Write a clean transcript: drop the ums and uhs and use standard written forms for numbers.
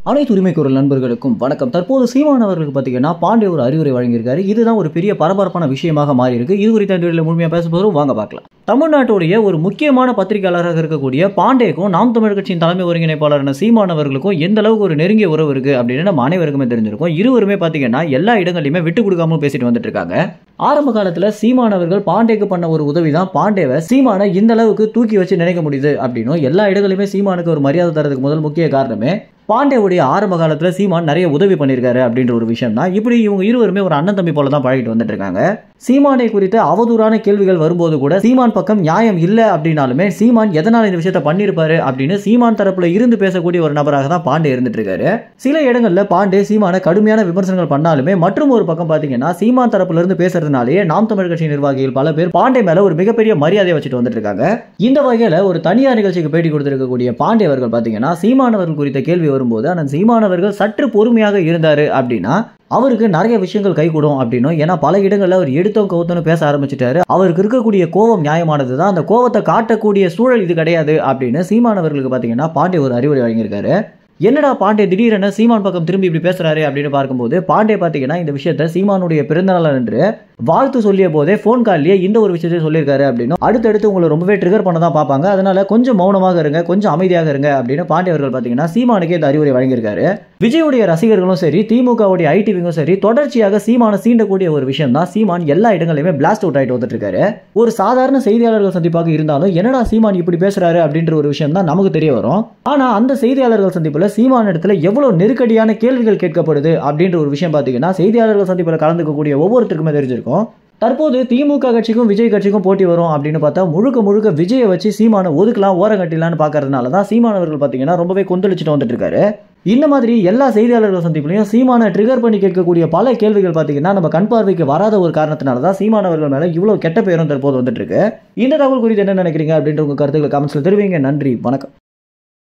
அனைத்து உரிமைக்குரல் நண்பர்களுக்கும் வணக்கம். தற்போது சீமான் அவர்களுக்கு பார்த்தீங்கன்னா பாண்டே ஒரு அறிவுரை வழங்கியிருக்காரு. இதுதான் ஒரு பெரிய பரபரப்பான விஷயமாக மாறி இருக்கு. இது குறித்த இந்த வீடியோவில் முழுமையாக பேச போகிறோம், வாங்க பார்க்கலாம். தமிழ்நாட்டுடைய ஒரு முக்கியமான பத்திரிகையாளராக இருக்கக்கூடிய பாண்டேக்கும் நாம் தமிழர் கட்சியின் தலைமை ஒருங்கிணைப்பாளரான சீமான் அவர்களுக்கும் எந்த அளவுக்கு ஒரு நெருங்கிய உறவு இருக்கு அப்படின்னு நம்ம அனைவருக்குமே தெரிஞ்சிருக்கும். இருவருமே பார்த்தீங்கன்னா எல்லா இடங்களிலுமே விட்டு கொடுக்காம பேசிட்டு வந்துட்டு இருக்காங்க. ஆரம்ப காலத்தில் சீமான் அவர்கள் பாண்டேக்கு பண்ண ஒரு உதவி தான் பாண்டேவை சீமானை இந்த அளவுக்கு தூக்கி வச்சு நினைக்க முடியுது அப்படின்னும், எல்லா இடங்களிலுமே சீமானுக்கு ஒரு மரியாதை தரதுக்கு முதல் முக்கிய காரணமே பாண்டேவுடைய ஆரம்ப காலத்தில் சீமான் நிறைய உதவி பண்ணியிருக்காரு அப்படின்ற ஒரு விஷயம் தான். இப்படி இவங்க இருவருமே ஒரு அண்ணன் தம்பி போல தான் பழகிட்டு வந்துட்டு இருக்காங்க. சீமானை குறித்த அவதூறான கேள்விகள் வரும்போது கூட சீமான் பக்கம் நியாயம் இல்லை அப்படின்னாலுமே சீமான் எதனால் இந்த விஷயத்தை பண்ணியிருப்பாரு அப்படின்னு சீமான் தரப்புல இருந்து பேசக்கூடிய ஒரு நபராக தான் பாண்டே இருந்துட்டு இருக்காரு. சில இடங்கள்ல பாண்டே சீமான கடுமையான விமர்சனங்கள் பண்ணாலுமே மற்றும் ஒரு பக்கம் பாத்தீங்கன்னா சீமான் தரப்புல இருந்து பேசுறதுனாலேயே நாம் தமிழர் கட்சி நிர்வாகிகள் பல பேர் பாண்டே மேல ஒரு மிகப்பெரிய மரியாதையை வச்சுட்டு வந்துட்டு இருக்காங்க. இந்த வகையில ஒரு தனியார் நிகழ்ச்சிக்கு பேட்டி கொடுத்திருக்கக்கூடிய பாண்டே அவர்கள் பாத்தீங்கன்னா சீமானவர்கள் குறித்த கேள்வி வரும்போது அந்த சீமானவர்கள் சற்று பொறுமையாக இருந்தாரு அப்படின்னா அவருக்கு நிறைய விஷயங்கள் கைகூடும் அப்படின்னும், ஏன்னா பல இடங்கள்ல அவர் எடுத்தோம் கவுத்தோன்னு பேச ஆரம்பிச்சிட்டாரு. அவருக்கு இருக்கக்கூடிய கோபம் நியாயமானது தான், அந்த கோபத்தை காட்டக்கூடிய சூழல் இது கிடையாது அப்படின்னு சீமானவர்களுக்கு பாத்தீங்கன்னா பாண்டே ஒரு அறிவுரை வழங்கியிருக்காரு. என்னடா பாண்டே திடீரென சீமான் பக்கம் திரும்பி இப்படி பேசுறாரு அப்படின்னு பார்க்கும்போது பாண்டே பாத்தீங்கன்னா இந்த விஷயத்தை சீமானுடைய பிறந்தநாள் என்று வாழ்த்து சொல்லிய போதே போன் கால்லேயே இந்த ஒரு விஷயத்தை சொல்லியிருக்காரு அப்படின்னு, அடுத்தடுத்து உங்களை ரொம்பவே ட்ரிகர் பண்ண தான் பார்ப்பாங்க, அதனால கொஞ்சம் மௌனமாக இருங்க, கொஞ்சம் அமைதியாக இருங்க அப்படின்னு பாண்டே அவர்கள் பாத்தீங்கன்னா சீமானுக்கு இந்த அறிவுரை வழங்கியிருக்காரு. விஜயுடைய ரசிகர்களும் சரி, திமுகவுடைய ஐடிவிங்கும் சரி, தொடர்ச்சியாக சீமான சீண்டக்கூடிய ஒரு விஷயம் தான் சீமான் எல்லா இடங்களிலுமே பிளாஸ்ட் அவுட் ஆயிட்டு வந்துட்டு இருக்காரு. ஒரு சாதாரண செய்தியாளர்கள் சந்திப்பாக இருந்தாலும் என்னடா சீமான் இப்படி பேசுறாரு அப்படின்ற ஒரு விஷயம் தான் நமக்கு தெரிய வரும். ஆனா அந்த செய்தியாளர்கள் சந்திப்புல சீமான் இடத்துல எவ்வளவு நெருக்கடியான கேள்விகள் கேட்கப்படுது அப்படின்ற ஒரு விஷயம் பாத்தீங்கன்னா செய்தியாளர்கள் சந்திப்புல கலந்துக்கக்கூடிய ஒவ்வொருத்தருக்குமே தெரிஞ்சிருக்கும். தற்போது திமுக கட்சிக்கும் விஜய் கட்சிக்கும் போட்டி வரும் அப்படின்னு பார்த்தா முழுக்க முழுக்க விஜயை வச்சு சீமானை ஒதுக்கலாம், ஓரம் கட்டிலான்னு பாக்குறதுனால தான் சீமான் அவர்கள் பாத்தீங்கன்னா ரொம்பவே கொந்தளிச்சுட்டு வந்துட்டு இருக்காரு. இந்த மாதிரி எல்லா செய்தியாளர்கள் சந்திப்புலையும் சீமானை ட்ரிகர் பண்ணி கேட்கக்கூடிய பல கேள்விகள் பாத்தீங்கன்னா நம்ம கண் பார்வைக்கு வராத ஒரு காரணத்தினால தான் சீமான் அவர்கள் மேல இவ்வளவு கெட்ட பேரும் தற்போது வந்துட்டு இருக்கு. இந்த தகவல் குறித்து என்ன நினைக்கிறீங்க அப்படின்ற உங்க கருத்துக்களை கமெண்ட்ஸ்ல தெரிவிங்க. நன்றி, வணக்கம்.